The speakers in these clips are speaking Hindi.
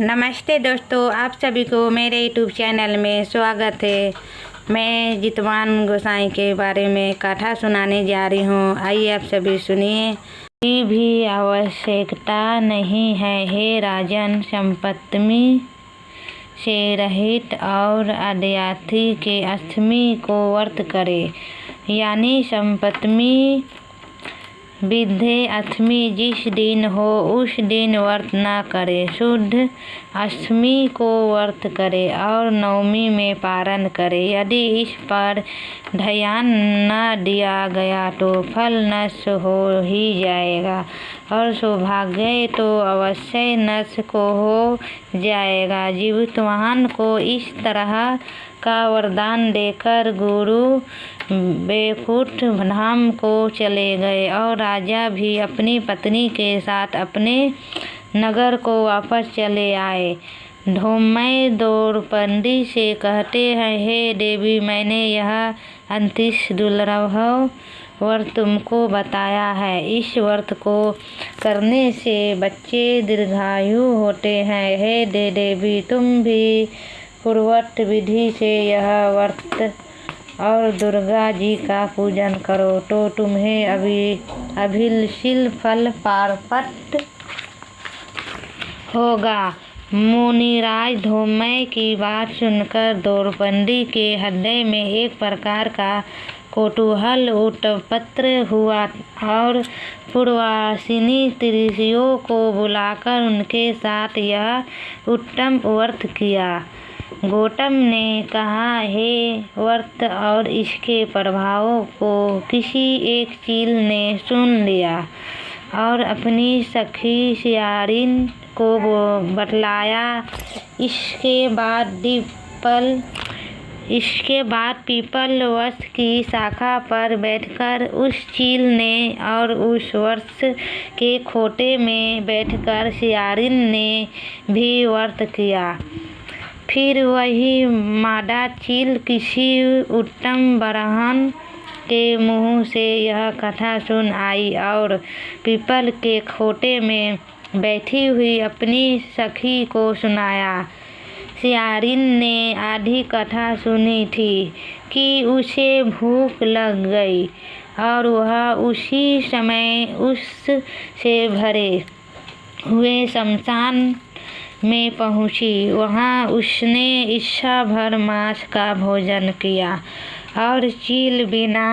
नमस्ते दोस्तों, आप सभी को मेरे यूट्यूब चैनल में स्वागत है। मैं जितवान गोसाई के बारे में कथा सुनाने जा रही हूँ। आइए आप सभी सुनिए। कोई भी आवश्यकता नहीं है हे राजन, संपत्ति से रहित और आध्यात्म के अस्थमि को व्रत करे, यानी संपत्ति विधे अष्टमी जिस दिन हो उस दिन व्रत न करे, शुद्ध अष्टमी को व्रत करे और नवमी में पारण करे। यदि इस पर ध्यान न दिया गया तो फल नष्ट हो ही जाएगा और सौभाग्य तो अवश्य नष्ट को हो जाएगा। जीवितवान को इस तरह का वरदान देकर गुरु बैकुंठ धाम को चले गए और राजा भी अपनी पत्नी के साथ अपने नगर को वापस चले आए। धोमय द्रौपदी से कहते हैं, हे देवी, मैंने यह अत्यंत दुर्लभ व्रत तुमको बताया है। इस व्रत को करने से बच्चे दीर्घायु होते हैं। हे देवी, तुम भी पूर्वोक्त विधि से यह व्रत और दुर्गा जी का पूजन करो तो तुम्हें अभिलषित फल प्राप्त होगा। मुनिराज धौम्य की बात सुनकर द्रौपदी के हृदय में एक प्रकार का कौतूहल उत्पन्न हुआ और पूर्ववासिनी ऋषियों को बुलाकर उनके साथ यह उत्तम व्रत किया। गौतम ने कहा, हे व्रत और इसके प्रभावों को किसी एक चील ने सुन लिया और अपनी सखी सियारिन को बतलाया। इसके बाद पीपल वृक्ष की शाखा पर बैठकर उस चील ने और उस वृक्ष के खोटे में बैठकर सियारिन ने भी व्रत किया। फिर वही मादा चील किसी उत्तम ब्राह्मण के मुँह से यह कथा सुन आई और पीपल के खोटे में बैठी हुई अपनी सखी को सुनाया। सियारिन ने आधी कथा सुनी थी कि उसे भूख लग गई और वह उसी समय उससे भरे हुए शमशान में पहुंची। वहां उसने इच्छा भर मांस का भोजन किया और चील बिना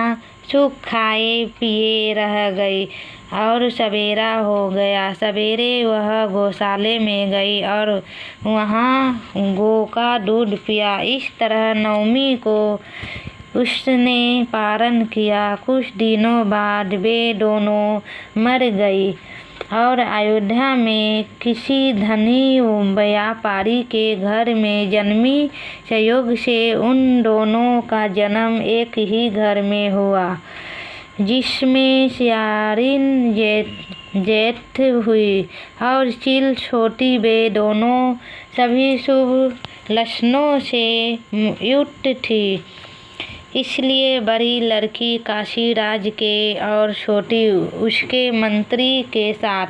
सुख खाए पिए रह गई और सवेरा हो गया। सवेरे वह गौशाले में गई और वहां गौ का दूध पिया। इस तरह नवमी को उसने पारण किया। कुछ दिनों बाद वे दोनों मर गई और अयोध्या में किसी धनी व्यापारी के घर में जन्मी। संयोग से उन दोनों का जन्म एक ही घर में हुआ, जिसमें सियारिन जेठ हुई और चील छोटी। वे दोनों सभी शुभ लक्षणों से युक्त थी, इसलिए बड़ी लड़की काशीराज के और छोटी उसके मंत्री के साथ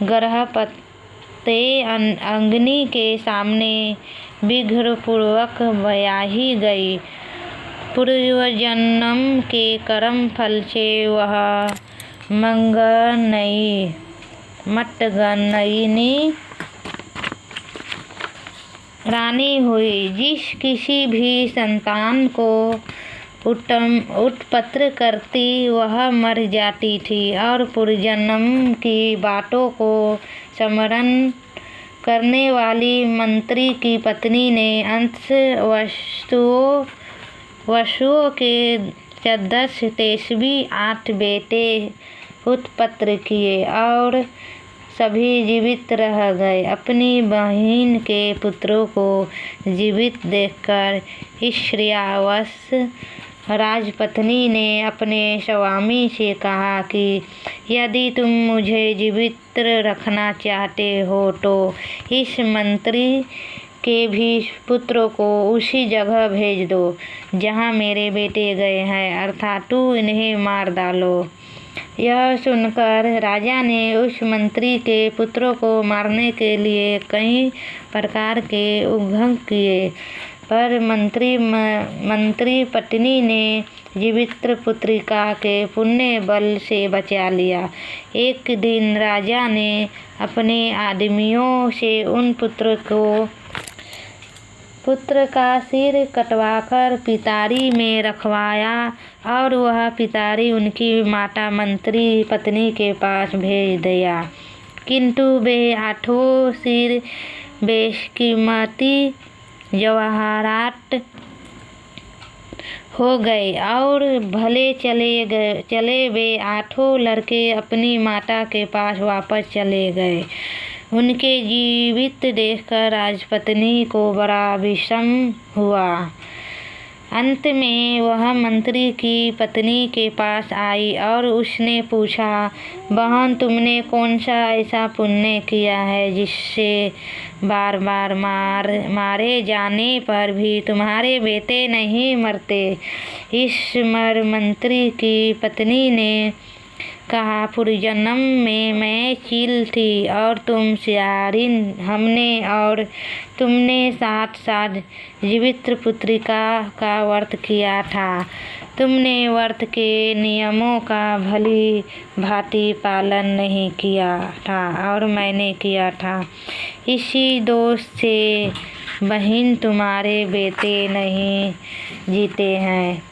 गर्भपते अग्नि के सामने विघ्नपूर्वक ब्याही गई। पूर्वजन्म के कर्म फल से वह मतगणयिनी रानी हुई। जिस किसी भी संतान को उत्पन्न करती वह मर जाती थी और पूर्वजन्म की बातों को स्मरण करने वाली मंत्री की पत्नी ने अंश वसुओं के 8 बेटे उत्पन्न किए और सभी जीवित रह गए। अपनी बहन के पुत्रों को जीवित देखकर ईर्ष्यावश राजपत्नी ने अपने स्वामी से कहा कि यदि तुम मुझे जीवित रखना चाहते हो तो इस मंत्री के भी पुत्रों को उसी जगह भेज दो जहाँ मेरे बेटे गए हैं, अर्थात तू इन्हें मार डालो। यह सुनकर राजा ने उस मंत्री के पुत्रों को मारने के लिए कई प्रकार के उद्यम किए, पर मंत्री पत्नी ने जीवित पुत्रिका के पुण्य बल से बचा लिया। एक दिन राजा ने अपने आदमियों से उन पुत्र का सिर कटवाकर पिटारी में रखवाया और वह पिटारी उनकी माता मंत्री पत्नी के पास भेज दिया। किंतु वे 8 सिर बेशकीमती जवाहरात हो गए और भले चले वे 8 लड़के अपनी माता के पास वापस चले गए। उनके जीवित देखकर राजपत्नी को बड़ा विषम हुआ। अंत में वह मंत्री की पत्नी के पास आई और उसने पूछा, बहन, तुमने कौन सा ऐसा पुण्य किया है जिससे बार बार मारे जाने पर भी तुम्हारे बेटे नहीं मरते? इस मंत्री की पत्नी ने कहा, पूर्वजन्म में मैं चील थी और तुम सियारिन। हमने और तुमने साथ जीवित पुत्रिका का व्रत किया था। तुमने व्रत के नियमों का भली भांति पालन नहीं किया था और मैंने किया था। इसी दोष से बहन तुम्हारे बेटे नहीं जीते हैं।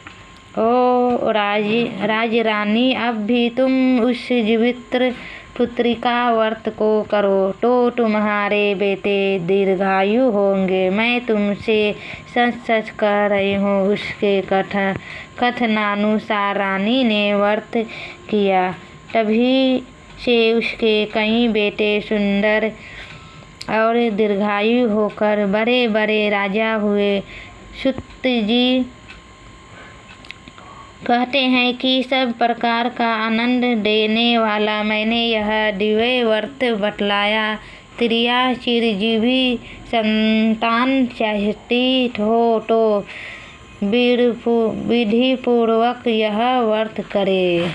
ओ राजरानी, अब भी तुम उस जीवित पुत्रिका व्रत को करो तो तुम्हारे बेटे दीर्घायु होंगे। मैं तुमसे सच कह रही हूँ। उसके कथनानुसार रानी ने व्रत किया, तभी से उसके कई बेटे सुंदर और दीर्घायु होकर बड़े बड़े राजा हुए। सूत जी कहते हैं कि सब प्रकार का आनंद देने वाला मैंने यह दिव्य व्रत बतलाया। स्त्रियां चिरजीवी संतान चाहती हो तो विधि पूर्वक यह व्रत करे।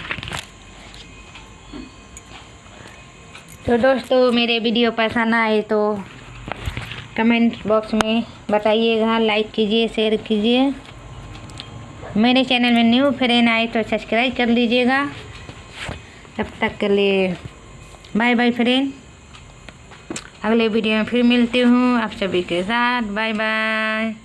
तो दोस्तों, मेरे वीडियो पसंद आए तो कमेंट बॉक्स में बताइएगा, लाइक कीजिए, शेयर कीजिए। मेरे चैनल में न्यू फ्रेंड आए तो सब्सक्राइब कर लीजिएगा। तब तक के लिए बाय बाय फ्रेंड। अगले वीडियो में फिर मिलती हूँ आप सभी के साथ। Bye bye.